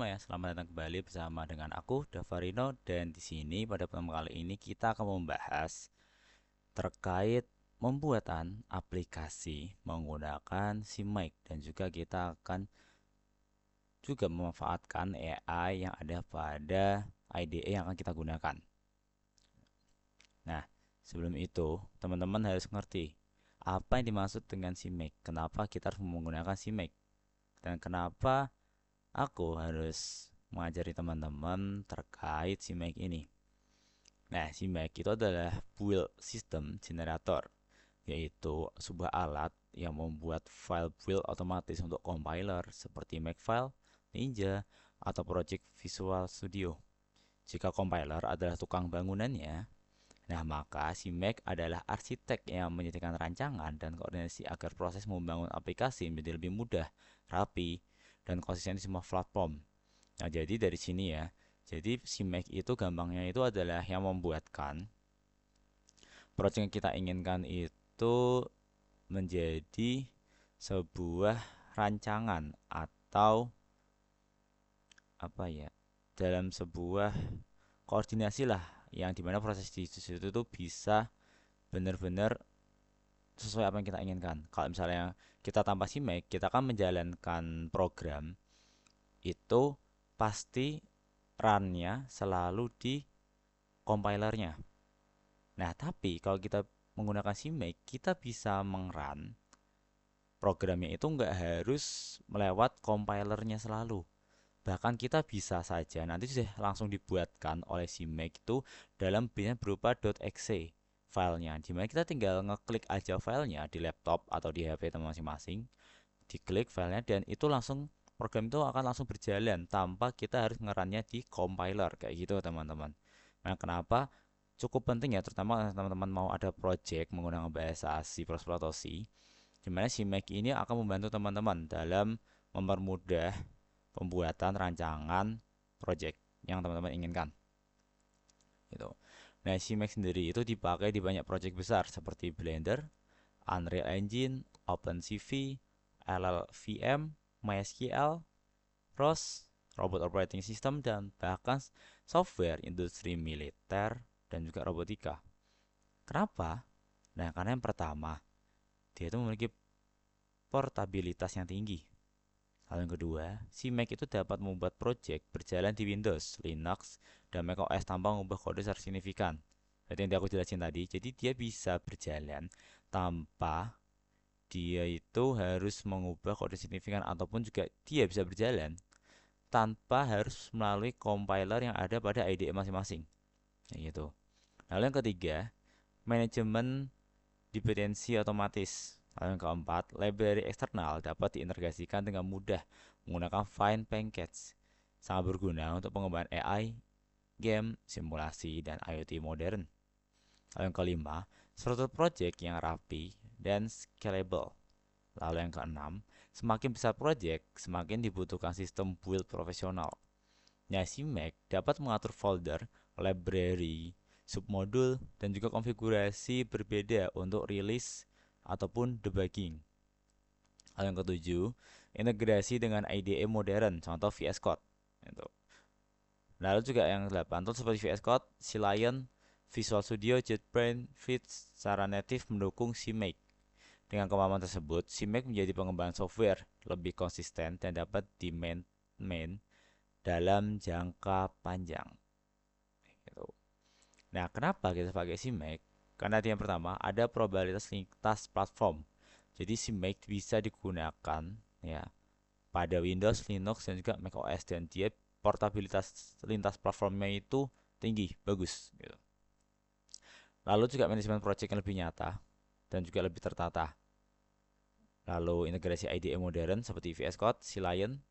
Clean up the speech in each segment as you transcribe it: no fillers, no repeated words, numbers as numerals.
semuanya, selamat datang kembali bersama dengan aku Davarino, dan di sini pada pertemuan kali ini kita akan membahas terkait pembuatan aplikasi menggunakan CMake, dan juga kita akan juga memanfaatkan AI yang ada pada IDE yang akan kita gunakan. Nah, sebelum itu teman-teman harus mengerti apa yang dimaksud dengan CMake, kenapa kita harus menggunakan CMake, dan kenapa aku harus mengajari teman-teman terkait CMake ini. Nah, CMake itu adalah build system generator, yaitu sebuah alat yang membuat file build otomatis untuk compiler seperti Makefile, Ninja, atau Project Visual Studio. Jika compiler adalah tukang bangunannya, nah maka CMake adalah arsitek yang menyediakan rancangan dan koordinasi agar proses membangun aplikasi menjadi lebih mudah, rapi, dan konsisten di semua platform. Nah, jadi dari sini ya. Jadi si Mac itu gampangnya itu adalah yang membuatkan project yang kita inginkan itu menjadi sebuah rancangan atau apa ya, dalam sebuah koordinasi lah, yang dimana proses di situ itu bisa benar-benar sesuai apa yang kita inginkan. Kalau misalnya kita tanpa si Mac, kita akan menjalankan program itu pasti run-nya selalu di compilernya. Nah, tapi kalau kita menggunakan CMake, kita bisa meng-run programnya itu nggak harus melewat compilernya selalu. Bahkan kita bisa saja nanti sudah langsung dibuatkan oleh CMake itu dalam bentuk berupa .exe filenya, dimana kita tinggal ngeklik aja filenya di laptop atau di HP teman masing-masing, diklik filenya, dan itu langsung program itu akan langsung berjalan tanpa kita harus ngerannya di compiler kayak gitu teman-teman. Nah, kenapa cukup penting ya, terutama teman-teman mau ada project menggunakan bahasa C++ atau C, dimana si Mac ini akan membantu teman-teman dalam mempermudah pembuatan rancangan project yang teman-teman inginkan gitu. Nah, si Mac sendiri itu dipakai di banyak project besar seperti Blender, Unreal Engine, OpenCV, LLVM, MySQL, ROS, robot operating system, dan bahkan software industri militer dan juga robotika. Kenapa? Nah, karena yang pertama, dia itu memiliki portabilitas yang tinggi. Hal yang kedua, si Mac itu dapat membuat project berjalan di Windows, Linux, dan macOS tanpa mengubah kode secara signifikan. Jadi yang aku jelasin tadi, jadi dia bisa berjalan tanpa dia itu harus mengubah kode signifikan, ataupun juga dia bisa berjalan tanpa harus melalui compiler yang ada pada IDE masing-masing. Gitu. Lalu yang ketiga, manajemen dependensi otomatis. Lalu yang keempat, library eksternal dapat diintegrasikan dengan mudah menggunakan Fine Package. Sangat berguna untuk pengembangan AI, game, simulasi, dan IoT modern. Lalu yang kelima, struktur project yang rapi dan scalable. Lalu yang keenam, semakin besar project, semakin dibutuhkan sistem build profesional. Nah, si Mac dapat mengatur folder, library, submodul, dan juga konfigurasi berbeda untuk rilis ataupun debugging. Hal yang ketujuh, integrasi dengan IDE modern, contoh VS Code. Itu. Lalu juga yang delapan, tools seperti VS Code, Lion, Visual Studio, JetBrains, Fits secara native mendukung CMake. Dengan kemampuan tersebut, CMake menjadi pengembangan software lebih konsisten dan dapat di-maintain dalam jangka panjang. Gitu. Nah, kenapa kita pakai CMake? Karena yang pertama, ada probabilitas lintas platform. Jadi CMake bisa digunakan ya pada Windows, Linux, dan juga macOS, dan dia portabilitas lintas platformnya itu tinggi, bagus gitu. Lalu juga manajemen project yang lebih nyata dan juga lebih tertata. Lalu integrasi IDE modern seperti VS Code, Lion,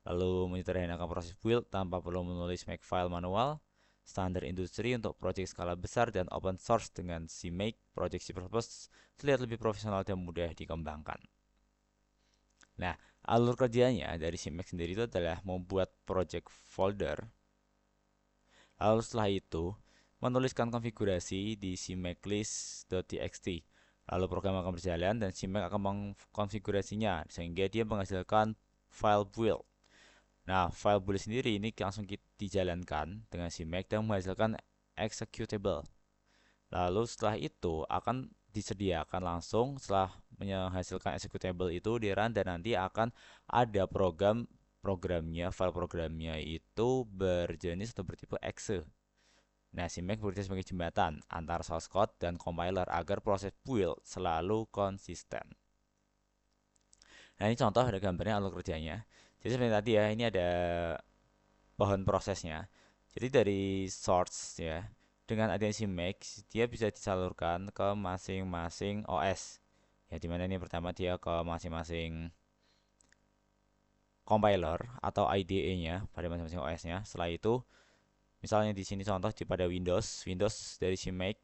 lalu menyederhanakan proses build tanpa perlu menulis makefile manual, standar industri untuk project skala besar, dan open source dengan CMake, project C++ terlihat lebih profesional dan mudah dikembangkan. Nah, alur kerjanya dari CMake sendiri itu adalah membuat project folder, lalu setelah itu menuliskan konfigurasi di cmakelist.txt. Lalu program akan berjalan dan CMake akan mengkonfigurasinya sehingga dia menghasilkan file build. Nah, file bullet sendiri ini langsung dijalankan dengan si Mac dan menghasilkan executable. Lalu setelah itu akan disediakan langsung setelah menghasilkan executable itu di run dan nanti akan ada programnya, file programnya itu berjenis atau bertipe exe. Nah, si Mac bekerja sebagai jembatan antara source code dan compiler agar proses build selalu konsisten. Nah, ini contoh ada gambarnya alur kerjanya. Jadi seperti tadi ya, ini ada pohon prosesnya. Jadi dari source ya, dengan adanya si Mac, dia bisa disalurkan ke masing-masing OS. Ya, dimana ini pertama dia ke masing-masing compiler atau IDE-nya pada masing-masing OS-nya. Setelah itu, misalnya di sini contoh pada Windows dari si Mac,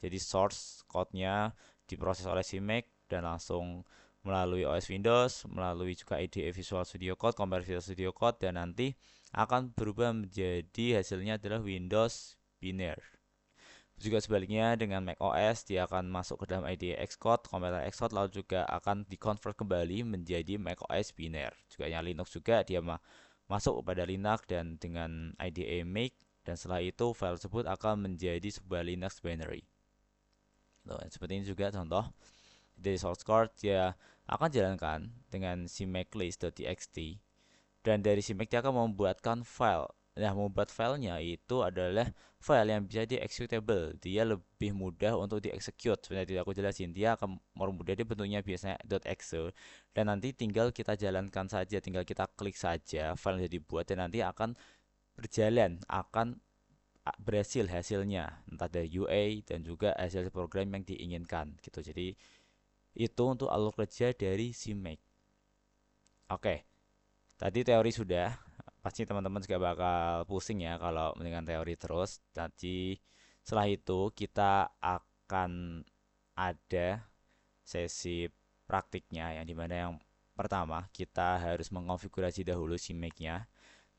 jadi source code-nya diproses oleh si Mac dan langsung melalui OS Windows, melalui juga IDE Visual Studio Code, compiler Visual Studio Code, dan nanti akan berubah menjadi hasilnya adalah Windows Binary. Juga sebaliknya dengan Mac OS, dia akan masuk ke dalam IDE Xcode, compiler Xcode, lalu juga akan dikonvert kembali menjadi Mac OS Binary. Juga yang Linux juga dia masuk kepada Linux dan dengan IDE Make, dan setelah itu file tersebut akan menjadi sebuah Linux binary. Loh, seperti ini juga contoh dari source code dia akan jalankan dengan si maclist.txt dan dari si Mac dia akan membuatkan file. Nah, membuat filenya itu adalah file yang bisa di executable. Dia lebih mudah untuk dieksekut. Sebenarnya tidak aku jelasin. Dia akan mempermudah, dia bentuknya biasanya .exe dan nanti tinggal kita jalankan saja, tinggal kita klik saja file yang dibuat dan nanti akan berjalan, akan berhasil hasilnya entah dari UA dan juga hasil program yang diinginkan gitu. Jadi itu untuk alur kerja dari si Mac. Oke, tadi teori sudah. Pasti teman-teman juga bakal pusing ya kalau dengan teori terus. Jadi setelah itu kita akan ada sesi praktiknya yang dimana yang pertama kita harus mengonfigurasi dahulu si Mac-nya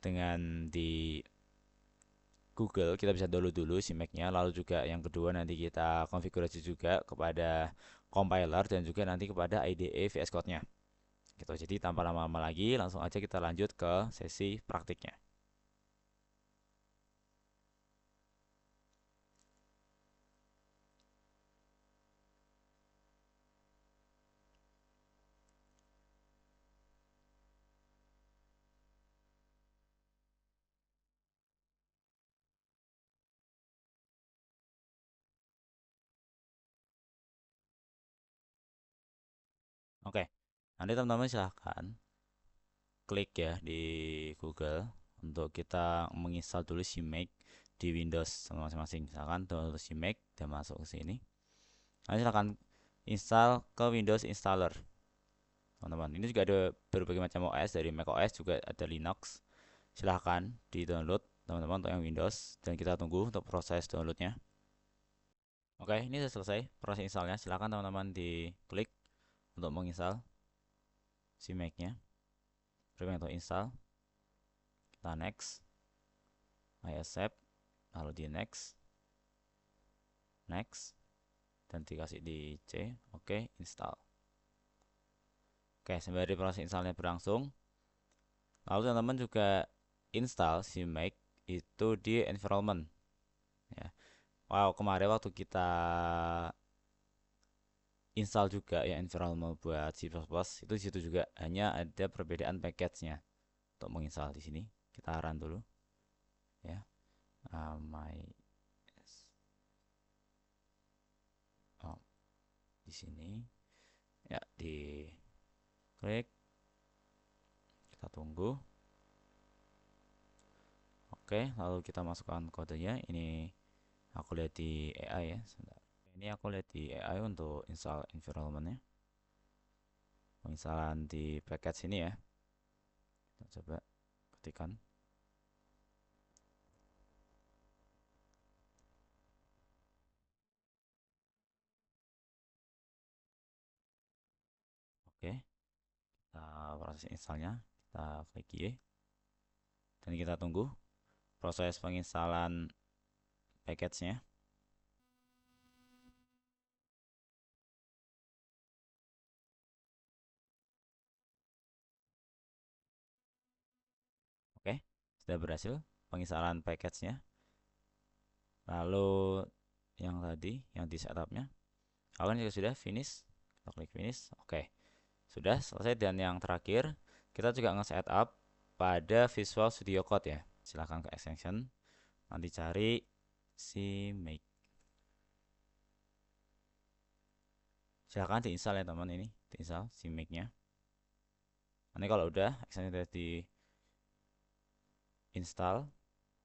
dengan di Google. Kita bisa download dulu si Mac-nya, lalu juga yang kedua nanti kita konfigurasi juga kepada compiler dan juga nanti kepada IDE VS Code-nya gitu. Jadi tanpa lama-lama lagi langsung aja kita lanjut ke sesi praktiknya. Oke, nanti teman-teman silahkan klik ya di Google untuk kita menginstal dulu si Mac di Windows masing-masing. Misalkan download si Mac dan masuk ke sini. Nanti silahkan install ke Windows Installer, teman-teman. Ini juga ada berbagai macam OS, dari Mac OS juga ada Linux. Silahkan di download teman-teman untuk yang Windows dan kita tunggu untuk proses downloadnya. Oke, ini sudah selesai proses installnya. Silahkan teman-teman diklik untuk menginstal si Mac-nya. Prima untuk install, kita next, I accept, lalu di next, next, dan dikasih di C, oke, install. Oke, sembari proses installnya berlangsung, lalu teman-teman juga install si Mac itu di environment ya. Wow, kemarin waktu kita install juga ya environment buat C++, itu di situ juga hanya ada perbedaan package-nya. Untuk menginstal di sini kita run dulu ya. My oh, di sini ya, di klik, kita tunggu. Oke, lalu kita masukkan kodenya. Ini aku lihat di AI ya. Sebentar. Ini aku lihat di AI untuk install environmentnya. Penginstalan di package sini ya. Kita coba ketikkan. Oke, kita proses installnya. Kita klik Y dan kita tunggu proses penginstalan package-nya. sudah berhasil penginstalan package-nya. Lalu yang tadi yang di setupnya, kalau juga sudah finish, kita klik finish. Oke, sudah selesai. Dan yang terakhir, kita juga nge-setup pada Visual Studio Code ya. Silahkan ke extension, nanti cari CMake. Silahkan diinstal ya teman, ini diinstal CMake-nya. Nanti kalau udah extension sudah diinstal,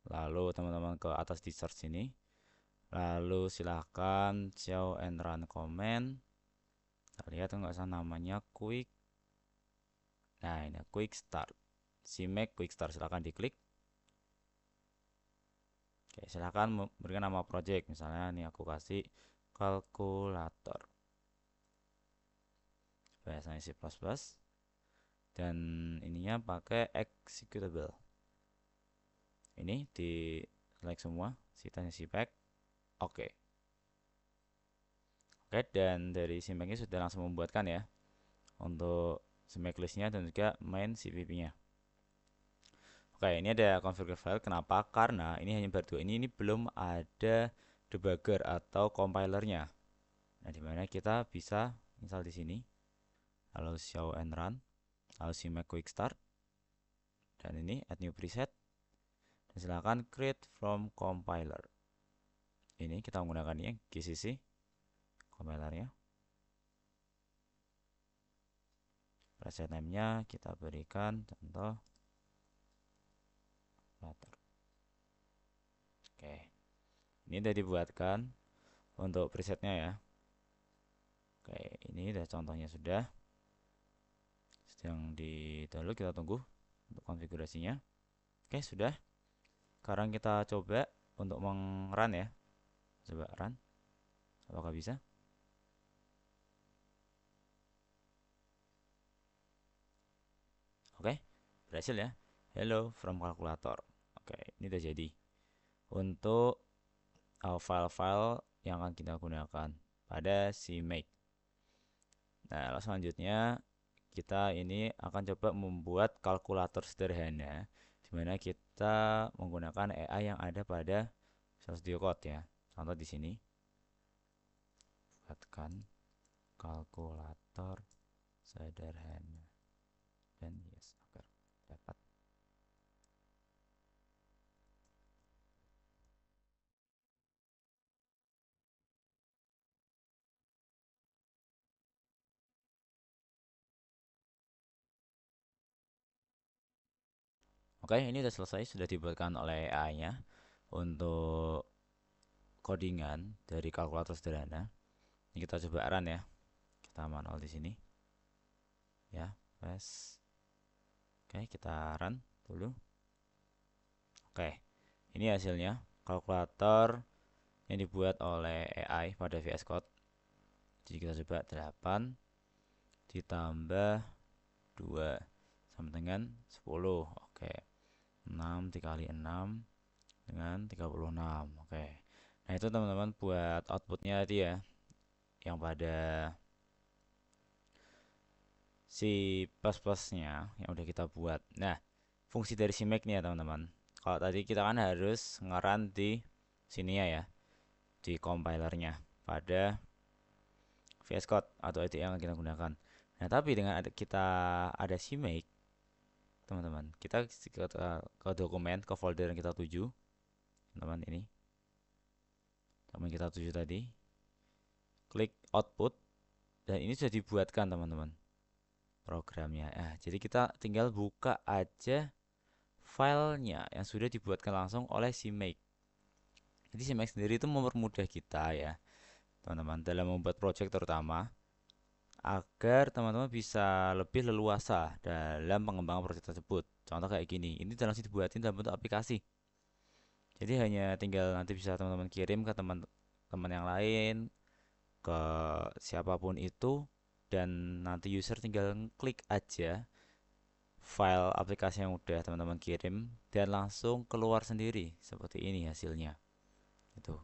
lalu teman-teman ke atas di search sini, lalu silahkan show and run command. Kita lihat nggak salah namanya quick. Nah ini quick start, CMake quick start, silahkan diklik. Oke, silahkan berikan nama project, misalnya ini aku kasih kalkulator, bahasanya C++, dan ininya pakai executable. Ini di select semua, sitanya CPack. Oke. Oke, dan dari CMake-nya sudah langsung membuatkan ya untuk CMake listnya dan juga main CPP-nya. Oke, ini ada configure file. Kenapa? Karena ini hanya berdua. Ini belum ada debugger atau compilernya. Nah, dimana kita bisa install di sini. Lalu show and run. Lalu CMake quick start. Dan ini add new preset. Dan silakan create from compiler. Ini kita menggunakan ini GCC compilernya. Preset name-nya kita berikan contoh latar. Oke, ini sudah dibuatkan untuk presetnya ya. Oke, ini udah contohnya sudah sedang di download, kita tunggu untuk konfigurasinya. Oke, sudah. Sekarang kita coba untuk meng-run ya. Coba run. Apakah bisa? Oke, berhasil ya. Hello from calculator. Oke, ini udah jadi untuk file-file yang akan kita gunakan pada CMake. Nah, selanjutnya kita ini akan coba membuat kalkulator sederhana di mana kita menggunakan AI yang ada pada Visual Studio Code ya. Contoh di sini. Buatkan kalkulator sederhana dan yes agar dapat. Oke, ini sudah selesai, sudah dibuatkan oleh AI-nya untuk codingan dari kalkulator sederhana. Ini kita coba run ya. Kita manual di sini. Ya, press. Oke, kita run dulu. Oke, ini hasilnya kalkulator yang dibuat oleh AI pada VS Code. Jadi kita coba 8 ditambah 2 sama dengan 10. Oke, 6 dikali 6 dengan 36. Oke, nah itu teman-teman buat outputnya tadi ya, yang pada si plus-plusnya yang udah kita buat. Nah, fungsi dari si make nih ya teman-teman. Kalau tadi kita kan harus ngeran di sini ya, di compilernya pada VS Code atau IDE yang kita gunakan. Nah, tapi dengan kita ada si make, teman-teman, kita ke dokumen, ke folder yang kita tuju, teman-teman ini, teman kita tuju tadi, klik output, dan ini sudah dibuatkan teman-teman programnya. Jadi kita tinggal buka aja filenya yang sudah dibuatkan langsung oleh si make. Jadi si make sendiri itu mempermudah kita ya, teman-teman, dalam membuat project terutama, agar teman-teman bisa lebih leluasa dalam pengembangan proyek tersebut. Contoh kayak gini, ini sudah langsung dibuatin dalam bentuk aplikasi. Jadi hanya tinggal nanti bisa teman-teman kirim ke teman-teman yang lain, ke siapapun itu, dan nanti user tinggal klik aja file aplikasi yang udah teman-teman kirim dan langsung keluar sendiri seperti ini hasilnya. Itu.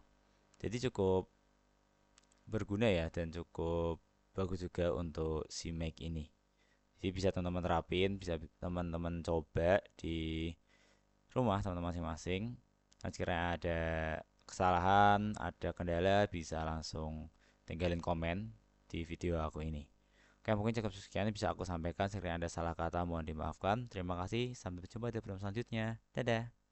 Jadi cukup berguna ya dan cukup bagus juga untuk si Make ini. Jadi bisa teman-teman terapin, bisa teman-teman coba di rumah teman-teman masing-masing. Dan sekiranya ada kesalahan, ada kendala, bisa langsung tinggalin komen di video aku ini. Oke, mungkin cukup sekian bisa aku sampaikan. Sekiranya ada salah kata mohon dimaafkan. Terima kasih, sampai jumpa di video selanjutnya. Dadah.